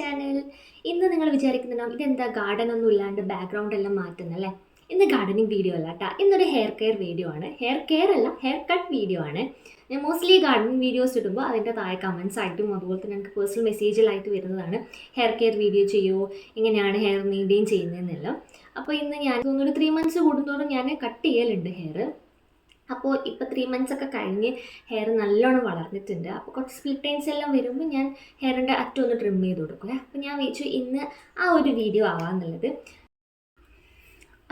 Channel. ഇന്ന് നിങ്ങൾ വിചാരിക്കുന്നുണ്ടാവും ഇതെന്താ ഗാർഡൻ ഒന്നും ഇല്ലാണ്ട് ബാക്ക്ഗ്രൗണ്ട് എല്ലാം മാറ്റുന്നല്ലേ. ഇന്ന് ഗാർഡനിങ് വീഡിയോ അല്ല കേട്ടോ, ഇന്നൊരു ഹെയർ കെയർ വീഡിയോ ആണ്. ഹെയർ കെയർ അല്ല, ഹെയർ കട്ട് വീഡിയോ ആണ്. ഞാൻ മോസ്റ്റ്ലി ഗാർഡനിങ് വീഡിയോസ് ഇടുമ്പോൾ അതിൻ്റെ താഴെ കമൻസ് ആയിട്ടും അതുപോലെ തന്നെ എനിക്ക് പേഴ്സണൽ മെസ്സേജിലായിട്ട് വരുന്നതാണ് ഹെയർ കെയർ വീഡിയോ ചെയ്യുമോ, എങ്ങനെയാണ് ഹെയർ മെയിൻറ്റെയിൻ ചെയ്യുന്നതെന്നെല്ലാം. അപ്പോൾ ഇന്ന് ഞാൻ തോന്നുന്നു 3 months കൂടുന്നതോറും ഞാൻ കട്ട് ചെയ്യലുണ്ട് ഹെയർ. അപ്പോൾ ഇപ്പോൾ 3 months ഒക്കെ കഴിഞ്ഞ് ഹെയർ നല്ലോണം വളർന്നിട്ടുണ്ട്. അപ്പോൾ കുറച്ച് സ്പ്ലിറ്റ് ടൈംസ് എല്ലാം വരുമ്പോൾ ഞാൻ ഹെയറിൻ്റെ അറ്റം ഒന്ന് ട്രിം ചെയ്ത് കൊടുക്കും. അപ്പോൾ ഞാൻ വിചാരിച്ചു ഇന്ന് ആ ഒരു വീഡിയോ ആവാമെന്നുള്ളത്.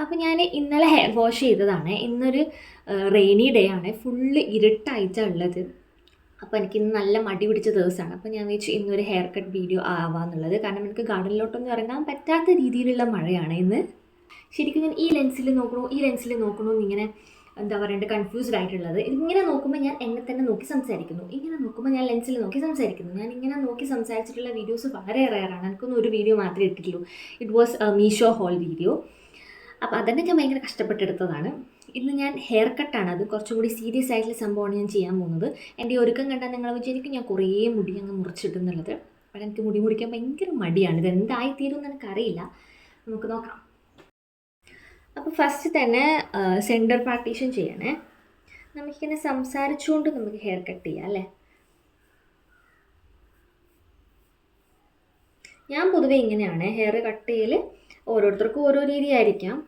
അപ്പോൾ ഞാൻ ഇന്നലെ ഹെയർ വാഷ് ചെയ്തതാണ്. ഇന്നൊരു റെയിനി ഡേ ആണ്, ഫുള്ള് ഇരുട്ടായിട്ടാണ് ഉള്ളത്. അപ്പോൾ എനിക്കിന്ന് നല്ല മടി പിടിച്ച ദിവസമാണ്. അപ്പോൾ ഞാൻ വിചാരിച്ചു ഇന്നൊരു ഹെയർ കട്ട് വീഡിയോ ആവാമെന്നുള്ളത്. കാരണം എനിക്ക് ഗാർഡനിലോട്ടൊന്നും ഇറങ്ങാൻ പറ്റാത്ത രീതിയിലുള്ള മഴയാണ് ഇന്ന്. ശരിക്കും ഞാൻ ഈ ലെൻസിൽ നോക്കണോ എന്നിങ്ങനെ എന്താ പറയേണ്ടത്, കൺഫ്യൂസ്ഡ് ആയിട്ടുള്ളത്. ഇങ്ങനെ നോക്കുമ്പോൾ ഞാൻ എന്നെ തന്നെ നോക്കി സംസാരിക്കുന്നു, ഇങ്ങനെ നോക്കുമ്പോൾ ഞാൻ ലെൻസിൽ നോക്കി സംസാരിക്കുന്നു. ഞാൻ ഇങ്ങനെ നോക്കി സംസാരിച്ചിട്ടുള്ള വീഡിയോസ് വളരെ റെയറാണ്. എനിക്കൊന്നും ഒരു വീഡിയോ മാത്രമേ ഇട്ടിട്ടുള്ളൂ. It was Meesho haul video. അപ്പോൾ അതന്നെ ഞാൻ ഭയങ്കര കഷ്ടപ്പെട്ടെടുത്തതാണ്. ഇന്ന് ഞാൻ ഹെയർ കട്ടാണ്, അത് കുറച്ചുകൂടി സീരിയസ് ആയിട്ടുള്ള സംഭവമാണ് ഞാൻ ചെയ്യാൻ പോകുന്നത്. എൻ്റെ ഒരുക്കം കണ്ടാൽ നിങ്ങൾ വിചാരിക്കും ഞാൻ കുറേ മുടി അങ്ങ് മുറിച്ചിട്ടുന്നുള്ളത്. അപ്പോൾ എനിക്ക് മുടി മുറിക്കാൻ ഭയങ്കര മടിയാണ്. ഇത് എന്തായിത്തീരും എന്ന് എനിക്കറിയില്ല. നമുക്ക് നോക്കാം. അപ്പോൾ ഫസ്റ്റ് തന്നെ സെൻറ്റർ പാർട്ടീഷൻ ചെയ്യണേ. നമുക്കിങ്ങനെ സംസാരിച്ചുകൊണ്ട് നമുക്ക് ഹെയർ കട്ട് ചെയ്യാം അല്ലേ. ഞാൻ പൊതുവേ ഇങ്ങനെയാണ് ഹെയർ കട്ട് ചെയ്യൽ. ഓരോരുത്തർക്കും ഓരോ രീതിയായിരിക്കാം.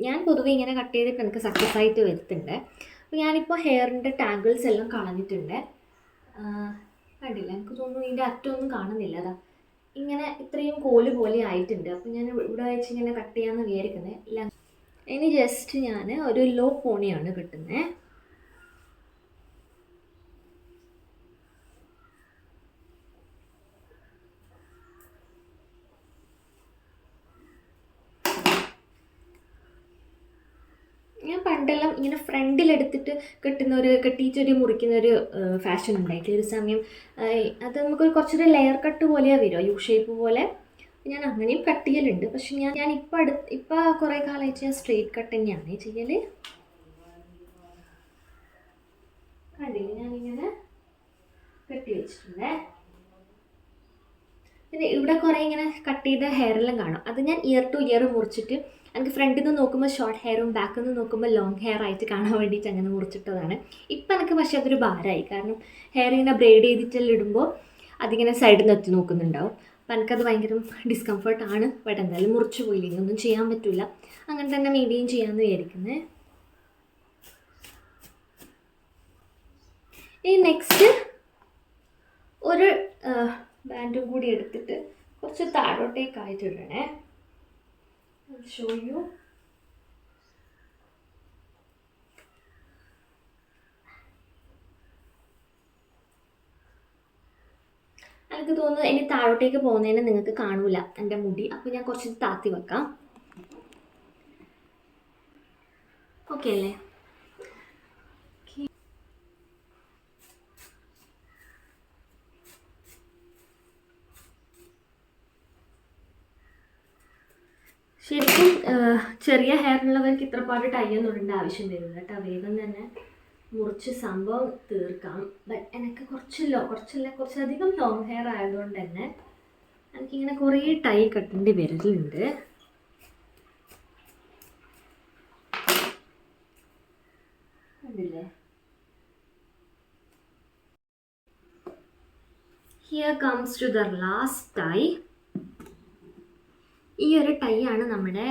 ഞാൻ പൊതുവേ ഇങ്ങനെ കട്ട് ചെയ്തിട്ട് എനിക്ക് സക്സസ് ആയിട്ട് വരുത്തുന്നുണ്ട്. അപ്പോൾ ഞാനിപ്പോൾ ഹെയറിൻ്റെ ടാങ്കിൾസ് എല്ലാം കളഞ്ഞിട്ടുണ്ട്. കണ്ടില്ല, എനിക്ക് തോന്നുന്നു ഇതിൻ്റെ അറ്റമൊന്നും കാണുന്നില്ല. അതാ ഇങ്ങനെ ഇത്രയും കോല് പോലെ ആയിട്ടുണ്ട്. അപ്പോൾ ഞാൻ ഇവിടെ വെച്ച് ഇങ്ങനെ കട്ട് ചെയ്യാമെന്ന് വിചാരിക്കുന്നത് ഇല്ല. ഇനി ജസ്റ്റ് ഞാൻ ഒരു ലോ പോണിയാണ് കിട്ടുന്നത്. ഞാൻ പണ്ടെല്ലാം ഇങ്ങനെ ഫ്രണ്ടിലെടുത്തിട്ട് കെട്ടിയിട്ടൊരു മുറിക്കുന്നൊരു ഫാഷൻ ഉണ്ടായിട്ടില്ല ഒരു സമയം. അത് നമുക്കൊരു കുറച്ചൊരു ലെയർ കട്ട് പോലെയാണ് വരിക, യു ഷേപ്പ് പോലെ. ഞാൻ അങ്ങനെയും കട്ട് ചെയ്യലുണ്ട്. പക്ഷെ ഞാൻ ഇപ്പോൾ കുറേ കാലമായിട്ട് ഞാൻ സ്ട്രെയിറ്റ് കട്ട് തന്നെയാണ് ചെയ്യൽ. കണ്ടില്ലേ, ഞാനിങ്ങനെ കെട്ടി വെച്ചിട്ടുണ്ട്. പിന്നെ ഇവിടെ കുറേ ഇങ്ങനെ കട്ട് ചെയ്ത ഹെയറെല്ലാം കാണും. അത് ഞാൻ ഇയർ ടു ഇയർ മുറിച്ചിട്ട് എനിക്ക് ഫ്രണ്ടിൽ നിന്ന് നോക്കുമ്പോൾ ഷോർട്ട് ഹെയറും ബാക്കിൽ നിന്ന് നോക്കുമ്പോൾ ലോങ് ഹെയർ ആയിട്ട് കാണാൻ വേണ്ടിയിട്ട് അങ്ങനെ മുറിച്ചിട്ടതാണ്. ഇപ്പം എനിക്ക് പക്ഷേ അതൊരു ഭാരമായി. കാരണം ഹെയർ ഇങ്ങനെ ബ്രെയ്ഡ് ചെയ്തിട്ടെല്ലാം ഇടുമ്പോൾ അതിങ്ങനെ സൈഡിൽ നിന്ന് എത്തി നോക്കുന്നുണ്ടാവും. അപ്പം എനിക്കത് ഭയങ്കര ഡിസ്കംഫർട്ടാണ്. ബട്ട് എന്തായാലും മുറിച്ച് പോയില്ലെങ്കിൽ ഒന്നും ചെയ്യാൻ പറ്റില്ല. അങ്ങനെ തന്നെ മെയിൻറ്റെയിൻ ചെയ്യാമെന്ന് വിചാരിക്കുന്നത്. ഇനി നെക്സ്റ്റ് ഒരു ബാൻഡും കൂടി എടുത്തിട്ട് കുറച്ച് താഴോട്ടേക്കായിട്ട് ഇടണേ. Show you. എനിക്ക് തോന്നുന്നു ഇനി താഴോട്ടേക്ക് പോകുന്നതിന് നിങ്ങൾക്ക് കാണൂല എൻ്റെ മുടി. അപ്പോൾ ഞാൻ കുറച്ച് താത്തി വെക്കാം. ഓക്കെ അല്ലേ? ശരിക്കും ചെറിയ ഹെയറിനുള്ളവർക്ക് ഇത്രപാട് ടൈയൊന്നും ഇടേണ്ട ആവശ്യം വരില്ല കേട്ടോ. വേഗം തന്നെ മുറിച്ച് സംഭവം തീർക്കാം. ബട്ട് എനിക്ക് കുറച്ചധികം ലോങ് ഹെയർ ആയതുകൊണ്ട് തന്നെ എനിക്കിങ്ങനെ കുറേ ടൈ കെട്ടേണ്ടി വരലുണ്ട്. കണ്ടില്ലേ, here comes to the last tie. ഈ ഒരു ടൈ ആണ് നമ്മുടെ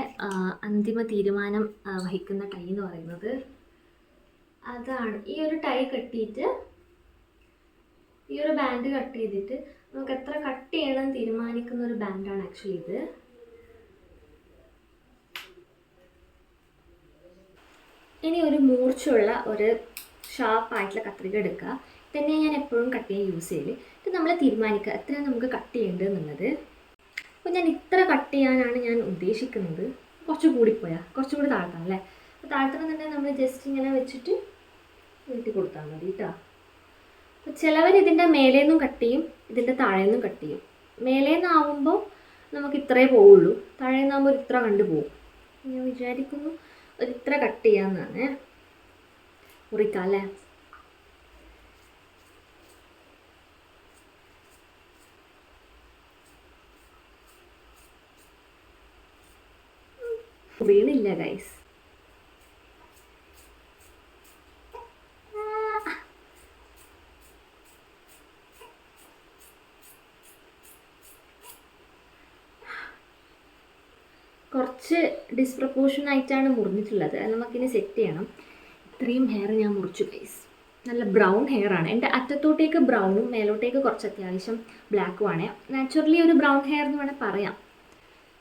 അന്തിമ തീരുമാനം വഹിക്കുന്ന ടൈ എന്ന് പറയുന്നത്. അതാണ് ഈ ഒരു ടൈ കെട്ടിയിട്ട് ഈ ഒരു ബാൻഡ് കട്ട് ചെയ്തിട്ട് നമുക്ക് എത്ര കട്ട് ചെയ്യണം തീരുമാനിക്കുന്ന ഒരു ബാൻഡാണ് ആക്ച്വലി ഇത്. ഇനി ഒരു മൂർച്ചയുള്ള ഒരു ഷാർപ്പായിട്ടുള്ള കത്രിക എടുക്കുക. തന്നെ ഞാൻ എപ്പോഴും കട്ട് ചെയ്യാൻ യൂസ് ചെയ്യൽ. ഇത് നമ്മൾ തീരുമാനിക്കുക എത്രയാണ് നമുക്ക് കട്ട് ചെയ്യേണ്ടത് എന്നുള്ളത്. അപ്പോൾ ഞാൻ ഇത്ര കട്ട് ചെയ്യാനാണ് ഞാൻ ഉദ്ദേശിക്കുന്നത്. കുറച്ച് കൂടി താഴ്ത്താം അല്ലേ. അപ്പോൾ താഴ്ത്തണമെന്നുണ്ടെങ്കിൽ നമ്മൾ ജസ്റ്റ് ഇങ്ങനെ വെച്ചിട്ട് നീട്ടി കൊടുത്താൽ മതി കേട്ടോ. അപ്പോൾ ചിലവർ ഇതിൻ്റെ മേലേന്നും കട്ട് ചെയ്യും, ഇതിൻ്റെ താഴേന്നും കട്ട് ചെയ്യും. മേലേന്നാവുമ്പോൾ നമുക്ക് ഇത്രേ പോവുള്ളൂ, താഴേന്നാകുമ്പോൾ ഇത്ര കണ്ടു പോകും. ഞാൻ വിചാരിക്കുന്നു ഒരിത്ര കട്ട് ചെയ്യാമെന്നാണ്. മുറിക്കാം അല്ലേ. വീണില്ല ഗൈസ്. കുറച്ച് ഡിസ്പ്രപ്പോർഷൻ ആയിട്ടാണ് മുറിഞ്ഞിട്ടുള്ളത്. അത് നമുക്കിനി സെറ്റ് ചെയ്യണം. ഇത്രയും ഹെയർ ഞാൻ മുറിച്ചു ഗൈസ്. നല്ല ബ്രൗൺ ഹെയർ ആണ്. എൻ്റെ അറ്റത്തോട്ടേക്ക് ബ്രൗണും മേലോട്ടേക്ക് കുറച്ച് അത്യാവശ്യം ബ്ലാക്കും ആണ്. നാച്ചുറലി ഒരു ബ്രൗൺ ഹെയർ എന്ന് വേണേൽ പറയാം.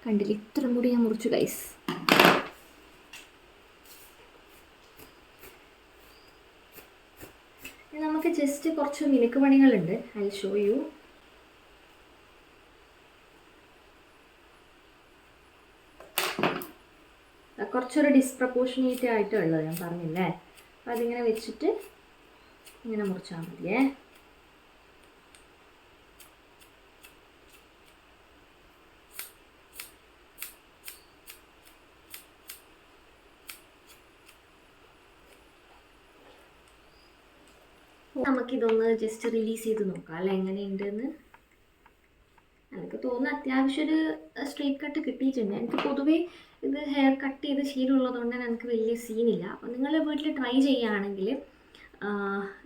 കണ്ടില്ല, ഇത്രയും കൂടി ഞാൻ മുറിച്ചു ഗൈസ്. നമുക്ക് ജസ്റ്റ് കുറച്ച് മിനുക്ക് പണികളുണ്ട്. I show you. കുറച്ചൊരു ഡിസ്പ്രപ്പോർഷനേറ്റ് ആയിട്ടുള്ളത് ഞാൻ പറഞ്ഞില്ലേ. അപ്പം അതിങ്ങനെ വെച്ചിട്ട് ഇങ്ങനെ മുറിച്ചാൽ മതിയേ. നമുക്കിതൊന്ന് ജസ്റ്റ് റിലീസ് ചെയ്ത് നോക്കാം അല്ലേ, എങ്ങനെയുണ്ടെന്ന്. എനിക്ക് തോന്നുന്നു അത്യാവശ്യം ഒരു സ്ട്രെയിറ്റ് കട്ട് കിട്ടിയിട്ടുണ്ട്. എനിക്ക് പൊതുവേ ഇത് ഹെയർ കട്ട് ചെയ്ത് ശീലമുള്ളതുകൊണ്ട് തന്നെ എനിക്ക് വലിയ സീനില്ല. അപ്പോൾ നിങ്ങൾ വീട്ടിൽ ട്രൈ ചെയ്യുകയാണെങ്കിൽ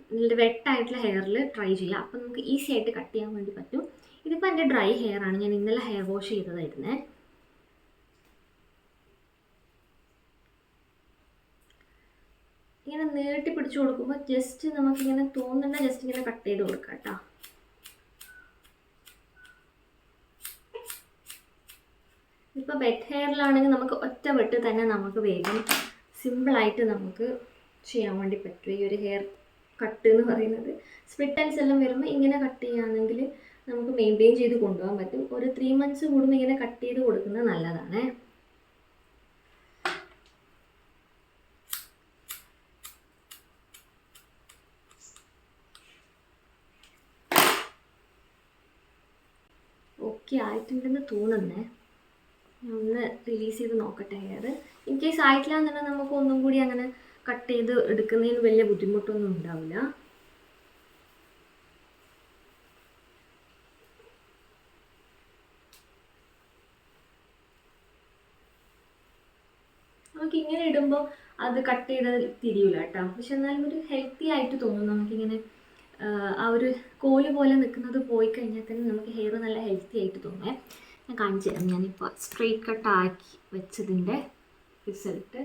നിങ്ങളുടെ വെട്ടായിട്ടുള്ള ഹെയറിൽ ട്രൈ ചെയ്യുക. അപ്പോൾ നമുക്ക് ഈസി ആയിട്ട് കട്ട് ചെയ്യാൻ വേണ്ടി പറ്റും. ഇതിപ്പോൾ എൻ്റെ ഡ്രൈ ഹെയർ ആണ്. ഞാൻ ഇന്നലെ ഹെയർ വാഷ് ചെയ്തതായിരുന്നേ. ഇങ്ങനെ നീട്ടി പിടിച്ചു കൊടുക്കുമ്പോൾ ജസ്റ്റ് നമുക്കിങ്ങനെ തോന്നുന്നുണ്ട് ജസ്റ്റ് ഇങ്ങനെ കട്ട് ചെയ്ത് കൊടുക്കാം കേട്ടോ. ഇപ്പോൾ വെറ്റ് ഹെയറിലാണെങ്കിൽ നമുക്ക് ഒറ്റ വെട്ട് തന്നെ നമുക്ക് വേഗം സിമ്പിളായിട്ട് നമുക്ക് ചെയ്യാൻ വേണ്ടി പറ്റും. ഈ ഒരു ഹെയർ കട്ട് എന്ന് പറയുന്നത് സ്പ്ലിറ്റ് എൻഡ്സ് എല്ലാം വരുമ്പോൾ ഇങ്ങനെ കട്ട് ചെയ്യുകയാണെങ്കിൽ നമുക്ക് മെയിൻറ്റെയിൻ ചെയ്ത് കൊണ്ടുപോകാൻ പറ്റും. ഒരു 3 months കൂടുമ്പോൾ ഇങ്ങനെ കട്ട് ചെയ്ത് കൊടുക്കുന്നത് നല്ലതാണ്. ഓക്കെ ആയിട്ടുണ്ടെന്ന് തോന്നുന്നേ. ഒന്ന് റിലീസ് ചെയ്ത് നോക്കട്ടെ ഹെയർ. ഇൻ കേസ് ആയിട്ടില്ല എന്നുണ്ടെങ്കിൽ നമുക്ക് ഒന്നും കൂടി അങ്ങനെ കട്ട് ചെയ്ത് എടുക്കുന്നതിന് വലിയ ബുദ്ധിമുട്ടൊന്നും ഉണ്ടാവില്ല. നമുക്ക് ഇങ്ങനെ ഇടുമ്പോൾ അത് കട്ട് ചെയ്ത് തിരിയില്ല കേട്ടോ. പക്ഷെ എന്നാലും ഒരു ഹെൽത്തി ആയിട്ട് തോന്നും. നമുക്കിങ്ങനെ ആ ഒരു കോല് പോലെ നിൽക്കുന്നത് പോയി കഴിഞ്ഞാൽ തന്നെ നമുക്ക് ഹെയർ നല്ല ഹെൽത്തി ആയിട്ട് തോന്നേ. ഞാൻ കാണിച്ചു തരാം. ഞാനിപ്പോൾ സ്ട്രെയിറ്റ് കട്ട് ആക്കി വെച്ചതിൻ്റെ റിസൾട്ട്.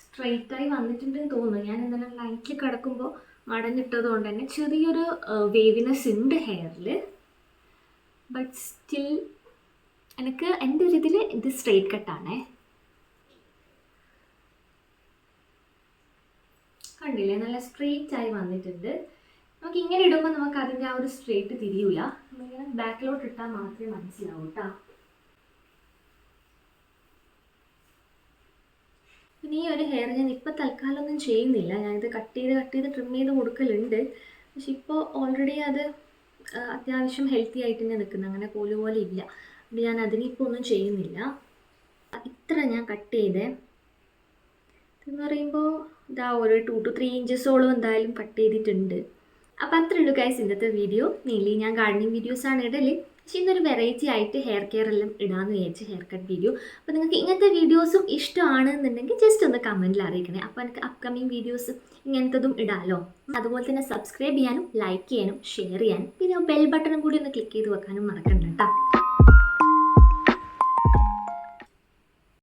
സ്ട്രെയിറ്റായി വന്നിട്ടുണ്ടെന്ന് തോന്നുന്നു. ഞാൻ എന്തായാലും ലൈറ്റിൽ കിടക്കുമ്പോൾ മടഞ്ഞിട്ടത് കൊണ്ട് തന്നെ ചെറിയൊരു വേവിനെസ് ഉണ്ട് ഹെയറിൽ. ബട്ട് സ്റ്റിൽ എനിക്ക് എൻ്റെ ഒരു ഇതിൽ ഇത് സ്ട്രെയിറ്റ് കട്ടാണേ. കണ്ടില്ലേ, നല്ല സ്ട്രെയിറ്റ് ആയി വന്നിട്ടുണ്ട്. നമുക്ക് ഇങ്ങനെ ഇടുമ്പോൾ നമുക്ക് അതിൻ്റെ ആ ഒരു സ്ട്രെയിറ്റ് തിരിയൂല. നമ്മളിങ്ങനെ ബാക്കിലോട്ട് ഇട്ടാൽ മാത്രമേ മനസ്സിലാവൂ കേട്ടോ. പിന്നെ ഈ ഒരു ഹെയർ ഞാൻ ഇപ്പോൾ തൽക്കാലം ഒന്നും ചെയ്യുന്നില്ല. ഞാനിത് കട്ട് ചെയ്ത് ട്രിം ചെയ്ത് കൊടുക്കലുണ്ട്. പക്ഷെ ഇപ്പോൾ ഓൾറെഡി അത് അത്യാവശ്യം ഹെൽത്തി ആയിട്ട് തന്നെ നിൽക്കുന്നത്. അങ്ങനെ കോല് പോലെ ഇല്ല. അതുകൊണ്ട് ഞാൻ അതിനിപ്പോൾ ഒന്നും ചെയ്യുന്നില്ല. ഇത്ര ഞാൻ കട്ട് ചെയ്തേ എന്ന് പറയുമ്പോൾ ഇതാ ഒരു 2 to 3 inches എന്തായാലും കട്ട് ചെയ്തിട്ടുണ്ട്. അപ്പോൾ അത്രേ ഉള്ളൂ ഗൈസ് ഇന്നത്തെ വീഡിയോ. മെയിൻലി ഞാൻ ഗാർഡനിങ് വീഡിയോസാണ് ഇടൽ. പക്ഷേ ഇന്നൊരു വെറൈറ്റി ആയിട്ട് ഹെയർ കെയർ എല്ലാം ഇടാമെന്ന് വിചാരിച്ച് ഹെയർ കട്ട് വീഡിയോ. അപ്പോൾ നിങ്ങൾക്ക് ഇങ്ങനത്തെ വീഡിയോസും ഇഷ്ടമാണെന്നുണ്ടെങ്കിൽ ജസ്റ്റ് ഒന്ന് കമൻറ്റിൽ അറിയിക്കണേ. അപ്പോൾ എനിക്ക് അപ്കമിങ് വീഡിയോസ് ഇങ്ങനത്തതും ഇടാമല്ലോ. അതുപോലെ തന്നെ സബ്സ്ക്രൈബ് ചെയ്യാനും ലൈക്ക് ചെയ്യാനും ഷെയർ ചെയ്യാനും പിന്നെ ബെൽ ബട്ടണും കൂടി ഒന്ന് ക്ലിക്ക് ചെയ്ത് വെക്കാനും മറക്കണ്ട കേട്ടോ.